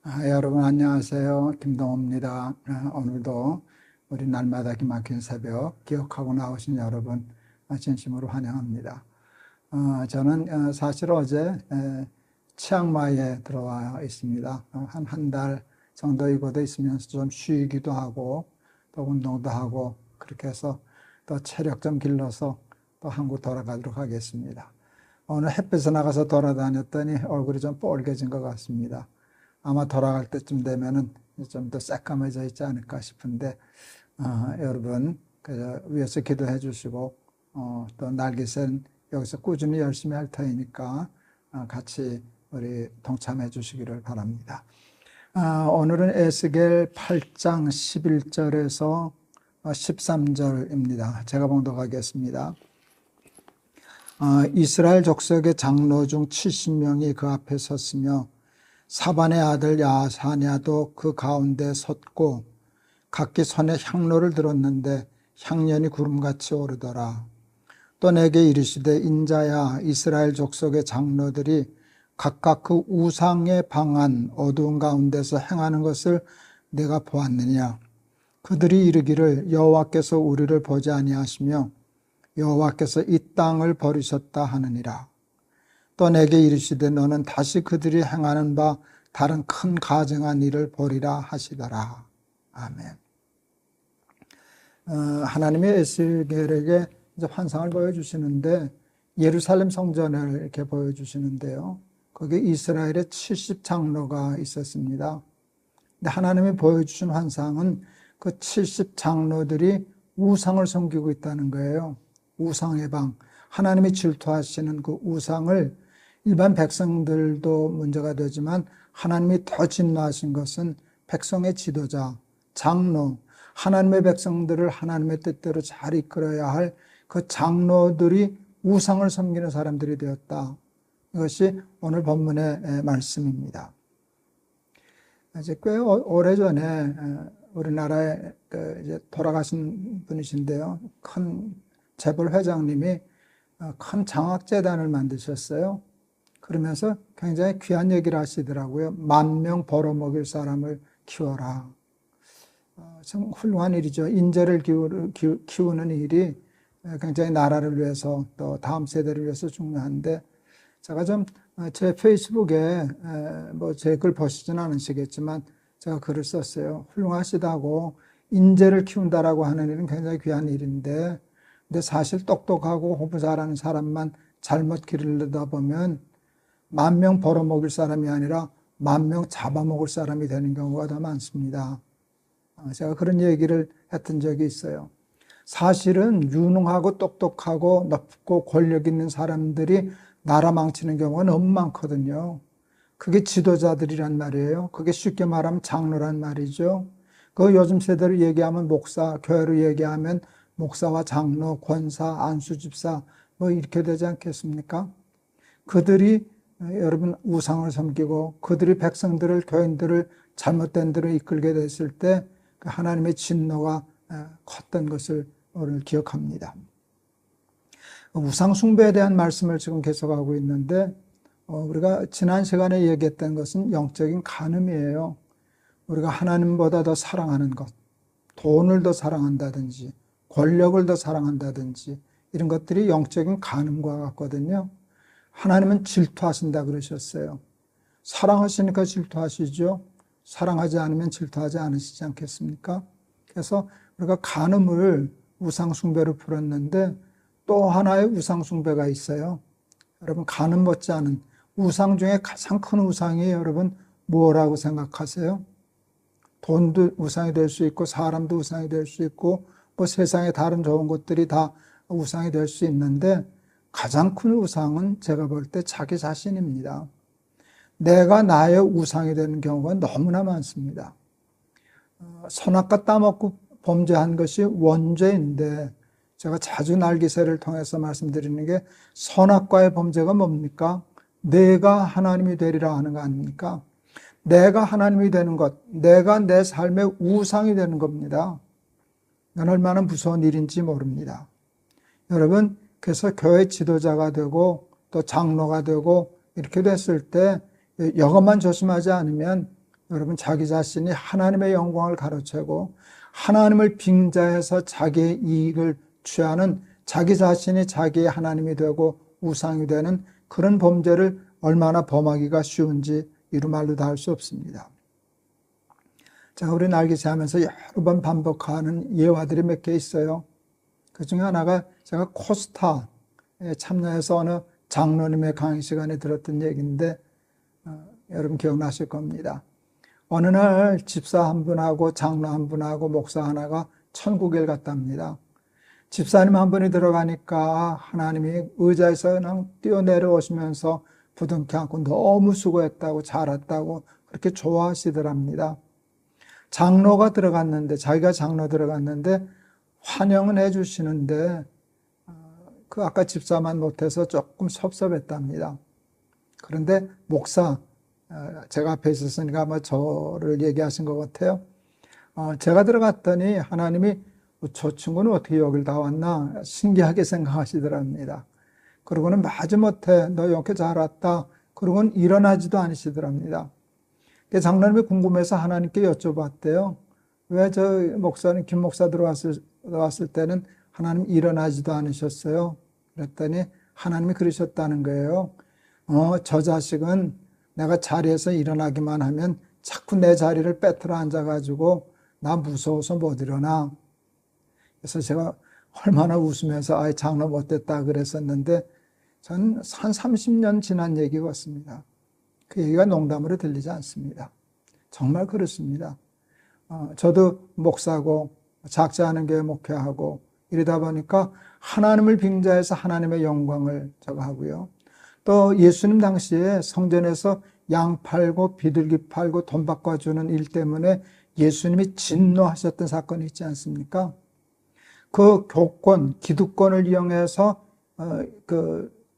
여러분 안녕하세요. 김동호입니다. 오늘도 우리 날마다 기막힌 새벽 기억하고 나오신 여러분 진심으로 환영합니다. 저는 사실 어제 치앙마이에 들어와 있습니다. 한 달 정도 이곳에 있으면서 좀 쉬기도 하고 또 운동도 하고 그렇게 해서 또 체력 좀 길러서 또 한국 돌아가도록 하겠습니다. 오늘 햇빛에 나가서 돌아다녔더니 얼굴이 좀 뻘개진 것 같습니다. 아마 돌아갈 때쯤 되면은 좀 더 새까매져 있지 않을까 싶은데, 여러분, 위에서 기도해 주시고, 또 날깃은 여기서 꾸준히 열심히 할 터이니까, 같이 우리 동참해 주시기를 바랍니다. 오늘은 에스겔 8장 11절에서 13절입니다. 제가 봉독하겠습니다. 이스라엘 족속의 장로 중 70명이 그 앞에 섰으며 사반의 아들 야사냐도 그 가운데 섰고 각기 손에 향로를 들었는데 향연이 구름같이 오르더라. 또 내게 이르시되 인자야, 이스라엘 족속의 장로들이 각각 그 우상의 방한 어두운 가운데서 행하는 것을 내가 보았느냐. 그들이 이르기를 여호와께서 우리를 보지 아니하시며 여호와께서 이 땅을 버리셨다 하느니라. 또 내게 이르시되 너는 다시 그들이 행하는 바 다른 큰 가증한 일을 보리라 하시더라. 아멘. 하나님이 에스겔에게 이제 환상을 보여주시는데 예루살렘 성전을 이렇게 보여주시는데요. 거기 이스라엘의 70장로가 있었습니다. 근데 하나님이 보여주신 환상은 그 70장로들이 우상을 섬기고 있다는 거예요. 우상의 방. 하나님이 질투하시는 그 우상을 일반 백성들도 문제가 되지만 하나님이 더 진노하신 것은 백성의 지도자, 장로, 하나님의 백성들을 하나님의 뜻대로 잘 이끌어야 할 그 장로들이 우상을 섬기는 사람들이 되었다. 이것이 오늘 본문의 말씀입니다. 이제 꽤 오래전에 우리나라에 이제 돌아가신 분이신데요. 큰 재벌 회장님이 큰 장학재단을 만드셨어요. 그러면서 굉장히 귀한 얘기를 하시더라고요. 10,000명 벌어먹일 사람을 키워라. 참 훌륭한 일이죠. 인재를 키우는 일이 굉장히 나라를 위해서 또 다음 세대를 위해서 중요한데, 제가 좀 제 페이스북에 뭐 제 글 보시지는 않으시겠지만 제가 글을 썼어요. 훌륭하시다고 인재를 키운다라고 하는 일은 굉장히 귀한 일인데, 근데 사실 똑똑하고 호부 잘하는 사람만 잘못 기르다 보면 10,000명 벌어먹일 사람이 아니라 10,000명 잡아먹을 사람이 되는 경우가 더 많습니다. 제가 그런 얘기를 했던 적이 있어요. 사실은 유능하고 똑똑하고 높고 권력 있는 사람들이 나라 망치는 경우가 너무 많거든요. 그게 지도자들이란 말이에요. 그게 쉽게 말하면 장로란 말이죠. 그 요즘 세대로 얘기하면 목사, 교회로 얘기하면 목사와 장로, 권사, 안수집사 뭐 이렇게 되지 않겠습니까? 그들이 여러분 우상을 섬기고 그들이 백성들을, 교인들을 잘못된 대로 이끌게 됐을 때 하나님의 진노가 컸던 것을 오늘 기억합니다. 우상 숭배에 대한 말씀을 지금 계속하고 있는데, 우리가 지난 시간에 얘기했던 것은 영적인 간음이에요. 우리가 하나님보다 더 사랑하는 것, 돈을 더 사랑한다든지 권력을 더 사랑한다든지 이런 것들이 영적인 간음과 같거든요. 하나님은 질투하신다 그러셨어요. 사랑하시니까 질투하시죠. 사랑하지 않으면 질투하지 않으시지 않겠습니까? 그래서 우리가 간음을 우상 숭배로 풀었는데 또 하나의 우상 숭배가 있어요. 여러분, 간음 못지않은 우상 중에 가장 큰 우상이 여러분 뭐라고 생각하세요? 돈도 우상이 될 수 있고 사람도 우상이 될 수 있고 뭐 세상의 다른 좋은 것들이 다 우상이 될 수 있는데 가장 큰 우상은 제가 볼 때 자기 자신입니다. 내가 나의 우상이 되는 경우가 너무나 많습니다. 선악과 따먹고 범죄한 것이 원죄인데, 제가 자주 날기새를 통해서 말씀드리는 게 선악과의 범죄가 뭡니까? 내가 하나님이 되리라 하는 거 아닙니까? 내가 하나님이 되는 것, 내가 내 삶의 우상이 되는 겁니다. 이건 얼마나 무서운 일인지 모릅니다. 여러분, 그래서 교회 지도자가 되고 또 장로가 되고 이렇게 됐을 때 이것만 조심하지 않으면 여러분 자기 자신이 하나님의 영광을 가로채고 하나님을 빙자해서 자기의 이익을 취하는 자기 자신이 자기의 하나님이 되고 우상이 되는 그런 범죄를 얼마나 범하기가 쉬운지 이루 말로 다 할 수 없습니다. 제가 우리 날개새하면서 여러 번 반복하는 예화들이 몇 개 있어요. 그 중에 하나가 제가 코스타에 참여해서 어느 장로님의 강의 시간에 들었던 얘기인데 여러분 기억나실 겁니다. 어느 날 집사 한 분하고 장로 한 분하고 목사 하나가 천국에 갔답니다. 집사님 한 분이 들어가니까 하나님이 의자에서 그냥 뛰어내려오시면서 부둥켜 안고 너무 수고했다고 잘했다고 그렇게 좋아하시더랍니다. 장로가 들어갔는데 자기가 장로 들어갔는데 환영은 해주시는데 그 아까 집사만 못해서 조금 섭섭했답니다. 그런데 목사 제가 앞에 있었으니까 아마 저를 얘기하신 것 같아요. 제가 들어갔더니 하나님이 저 친구는 어떻게 여길 다 왔나 신기하게 생각하시더랍니다. 그러고는 마지못해 너 이렇게 잘 왔다. 그러고는 일어나지도 않으시더랍니다. 장로님이 궁금해서 하나님께 여쭤봤대요. 왜 저 목사님 김 목사 들어왔을 때는 하나님 일어나지도 않으셨어요? 그랬더니 하나님이 그러셨다는 거예요. 저 자식은 내가 자리에서 일어나기만 하면 자꾸 내 자리를 빼들어 앉아가지고 나 무서워서 못 일어나. 그래서 제가 얼마나 웃으면서 장로 못됐다 그랬었는데 전 한 30년 지난 얘기 같습니다. 그 얘기가 농담으로 들리지 않습니다. 정말 그렇습니다. 저도 목사고 작지 않은 교회 목회하고 이러다 보니까 하나님을 빙자해서 하나님의 영광을 저거 하고요. 또 예수님 당시에 성전에서 양 팔고 비둘기 팔고 돈 바꿔주는 일 때문에 예수님이 진노하셨던 사건이 있지 않습니까? 그 교권, 기득권을 이용해서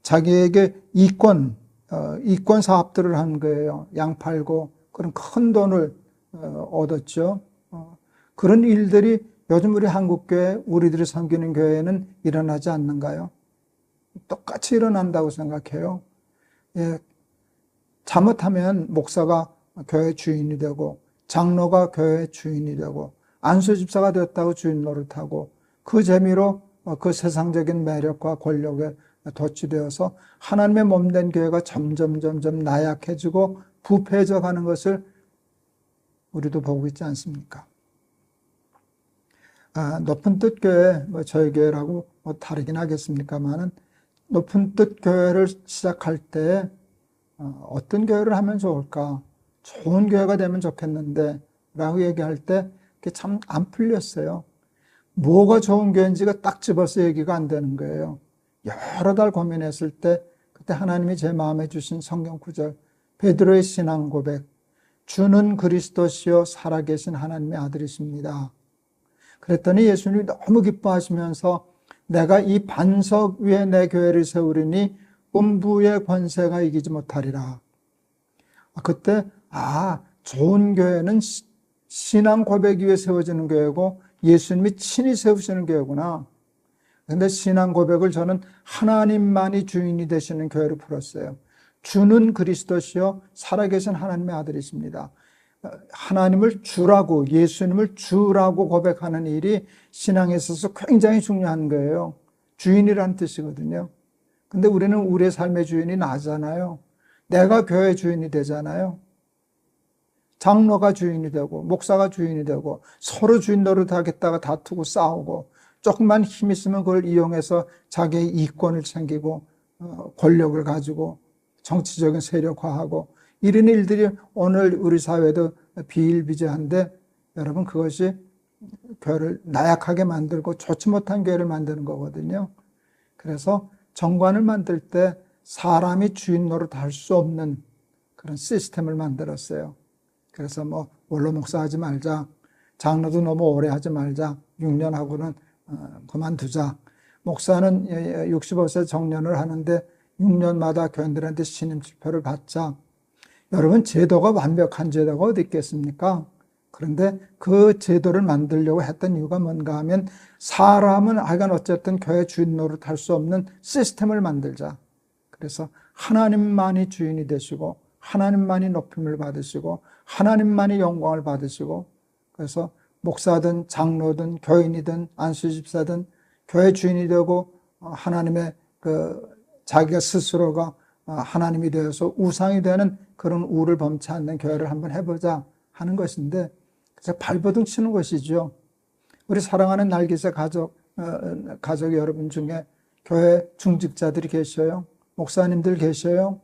자기에게 이권 사업들을 한 거예요. 양 팔고 그런 큰 돈을 얻었죠. 그런 일들이 요즘 우리 한국교회, 우리들이 섬기는 교회에는 일어나지 않는가요? 똑같이 일어난다고 생각해요. 예, 잘못하면 목사가 교회 주인이 되고 장로가 교회 주인이 되고 안수집사가 됐다고 주인 노릇하고 그 재미로 그 세상적인 매력과 권력에 도취되어서 하나님의 몸된 교회가 점점 나약해지고 부패해져 가는 것을 우리도 보고 있지 않습니까? 높은 뜻 교회, 저희 교회라고 다르긴 하겠습니까만은 높은 뜻 교회를 시작할 때 어떤 교회를 하면 좋을까? 좋은 교회가 되면 좋겠는데 라고 얘기할 때 그게 참 안 풀렸어요. 뭐가 좋은 교회인지가 딱 집어서 얘기가 안 되는 거예요. 여러 달 고민했을 때 그때 하나님이 제 마음에 주신 성경 구절 베드로의 신앙 고백 주는 그리스도시요 살아계신 하나님의 아들이십니다. 그랬더니 예수님이 너무 기뻐하시면서 내가 이 반석 위에 내 교회를 세우리니 음부의 권세가 이기지 못하리라. 그때 좋은 교회는 신앙 고백 위에 세워지는 교회고 예수님이 친히 세우시는 교회구나. 그런데 신앙 고백을 저는 하나님만이 주인이 되시는 교회로 풀었어요. 주는 그리스도시요 살아계신 하나님의 아들이십니다. 하나님을 주라고 예수님을 주라고 고백하는 일이 신앙에 있어서 굉장히 중요한 거예요. 주인이란 뜻이거든요. 근데 우리는 우리의 삶의 주인이 나잖아요. 내가 교회 주인이 되잖아요. 장로가 주인이 되고 목사가 주인이 되고 서로 주인 노릇하겠다가 다투고 싸우고 조금만 힘 있으면 그걸 이용해서 자기의 이권을 챙기고 권력을 가지고 정치적인 세력화하고 이런 일들이 오늘 우리 사회도 비일비재한데 여러분 그것이 교회를 나약하게 만들고 좋지 못한 교회를 만드는 거거든요. 그래서 정관을 만들 때 사람이 주인 노릇할 수 없는 그런 시스템을 만들었어요. 그래서 원로 목사하지 말자, 장로도 너무 오래 하지 말자, 6년 하고는 그만두자. 목사는 65세 정년을 하는데 6년마다 교인들한테 신임 지표를 받자. 여러분 제도가 완벽한 제도가 어디 있겠습니까? 그런데 그 제도를 만들려고 했던 이유가 뭔가 하면 사람은 하여간 어쨌든 교회 주인 노릇할 수 없는 시스템을 만들자. 그래서 하나님만이 주인이 되시고 하나님만이 높임을 받으시고 하나님만이 영광을 받으시고, 그래서 목사든 장로든 교인이든 안수집사든 교회 주인이 되고 하나님의 자기가 스스로가 하나님이 되어서 우상이 되는 그런 우를 범치 않는 교회를 한번 해보자 하는 것인데, 그래서 발버둥 치는 것이죠. 우리 사랑하는 날개새 가족 여러분 중에 교회 중직자들이 계셔요. 목사님들 계셔요.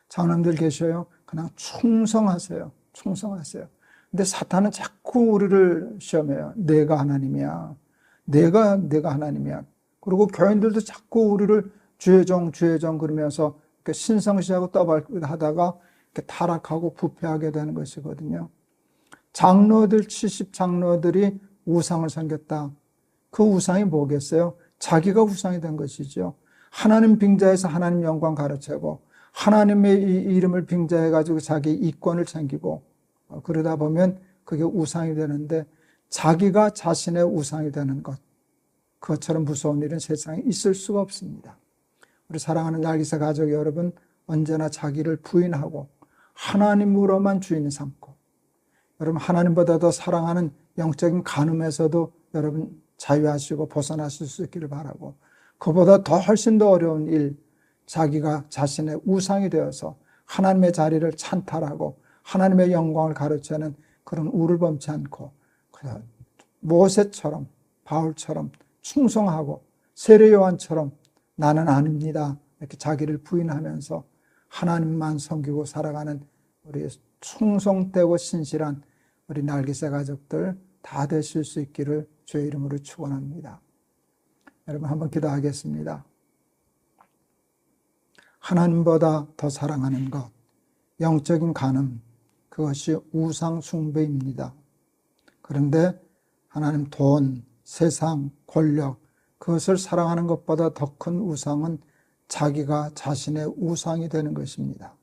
장로님들 계셔요. 그냥 충성하세요. 충성하세요. 근데 사탄은 자꾸 우리를 시험해요. 내가 하나님이야. 내가 하나님이야. 그리고 교인들도 자꾸 우리를 주의 종 그러면서 신성시하고 떠벌하다가 타락하고 부패하게 되는 것이거든요. 장로들, 70장로들이 우상을 섬겼다. 그 우상이 뭐겠어요? 자기가 우상이 된 것이죠. 하나님 빙자에서 하나님 영광 가르치고 하나님의 이름을 빙자해가지고 자기 이권을 챙기고 그러다 보면 그게 우상이 되는데, 자기가 자신의 우상이 되는 것, 그것처럼 무서운 일은 세상에 있을 수가 없습니다. 우리 사랑하는 날개새 가족 여러분, 언제나 자기를 부인하고 하나님으로만 주인 삼고, 여러분 하나님보다 더 사랑하는 영적인 간음에서도 여러분 자유하시고 벗어나실 수 있기를 바라고, 그보다 더 훨씬 더 어려운 일, 자기가 자신의 우상이 되어서 하나님의 자리를 찬탈하고 하나님의 영광을 가르치는 그런 우를 범치 않고 모세처럼 바울처럼 충성하고 세례 요한처럼 나는 아닙니다 이렇게 자기를 부인하면서 하나님만 섬기고 살아가는 우리 충성되고 신실한 우리 날개새 가족들 다 되실 수 있기를 주의 이름으로 축원합니다. 여러분 한번 기도하겠습니다. 하나님보다 더 사랑하는 것, 영적인 간음, 그것이 우상 숭배입니다. 그런데 하나님 돈, 세상, 권력, 그것을 사랑하는 것보다 더 큰 우상은 자기가 자신의 우상이 되는 것입니다.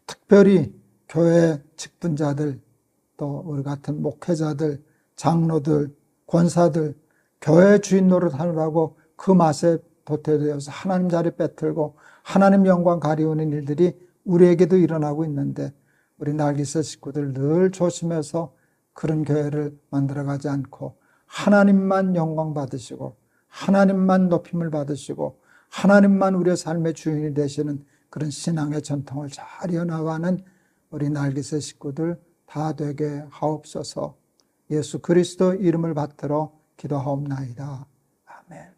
특별히 교회 직분자들, 또 우리 같은 목회자들, 장로들, 권사들, 교회 주인 노릇하느라고 그 맛에 도태되어서 하나님 자리 빼들고 하나님 영광 가리우는 일들이 우리에게도 일어나고 있는데, 우리 날개새 식구들 늘 조심해서 그런 교회를 만들어가지 않고 하나님만 영광 받으시고 하나님만 높임을 받으시고 하나님만 우리의 삶의 주인이 되시는 그런 신앙의 전통을 잘 이어나가는 우리 날개새 식구들 다 되게 하옵소서. 예수 그리스도 이름을 받들어 기도하옵나이다. 아멘.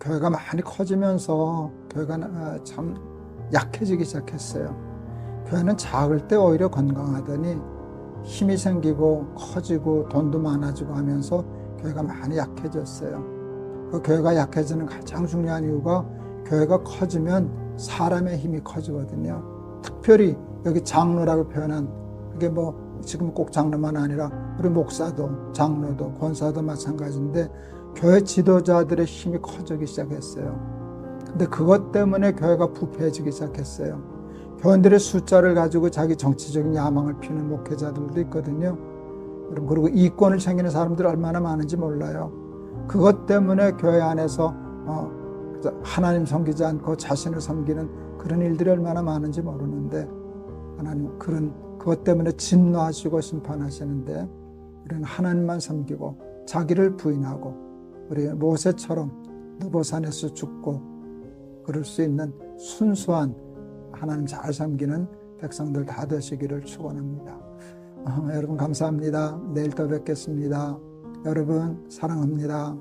교회가 많이 커지면서 교회가 참 약해지기 시작했어요. 교회는 작을 때 오히려 건강하더니 힘이 생기고 커지고 돈도 많아지고 하면서 교회가 많이 약해졌어요. 그 교회가 약해지는 가장 중요한 이유가, 교회가 커지면 사람의 힘이 커지거든요. 특별히 여기 장로라고 표현한, 그게 뭐 지금 꼭 장로만 아니라 우리 목사도 장로도 권사도 마찬가지인데, 교회 지도자들의 힘이 커지기 시작했어요. 근데 그것 때문에 교회가 부패해지기 시작했어요. 교인들의 숫자를 가지고 자기 정치적인 야망을 피우는 목회자들도 있거든요. 그리고 이권을 챙기는 사람들이 얼마나 많은지 몰라요. 그것 때문에 교회 안에서 하나님 섬기지 않고 자신을 섬기는 그런 일들이 얼마나 많은지 모르는데, 하나님 그것 때문에 진노하시고 심판하시는데, 우리는 하나님만 섬기고 자기를 부인하고 우리 모세처럼 느보산에서 죽고 그럴 수 있는 순수한 하나님 잘 섬기는 백성들 다 되시기를 축원합니다. 여러분 감사합니다. 내일 또 뵙겠습니다. 여러분 사랑합니다.